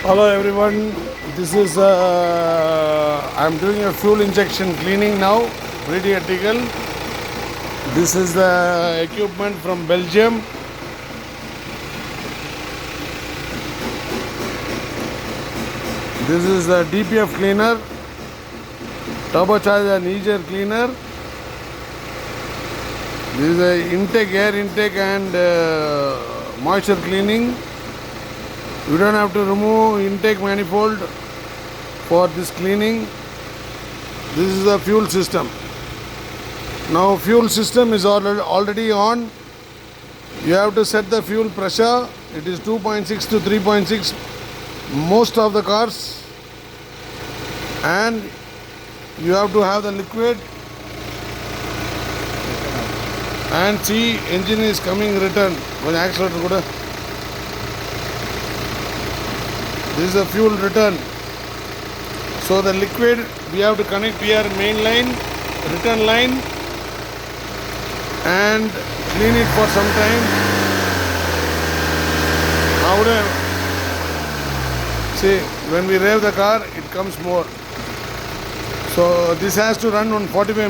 Hello everyone, this is I'm doing a fuel injection cleaning now, pretty ethical. This is the equipment from Belgium. This is the DPF cleaner, turbocharger and EGR cleaner. This is the intake, air intake and moisture cleaning. You don't have to remove intake manifold for this cleaning. This is the fuel system. Now fuel system is already on. You have to set the fuel pressure. It is 2.6 to 3.6 most of the cars, and you have to have the liquid. And see, engine is coming return. Accelerator kuda. This is the fuel return. So the liquid we have to connect here main line, return line, and clean it for some time. Now see, when we rev the car, it comes more. So this has to run on 45 minutes.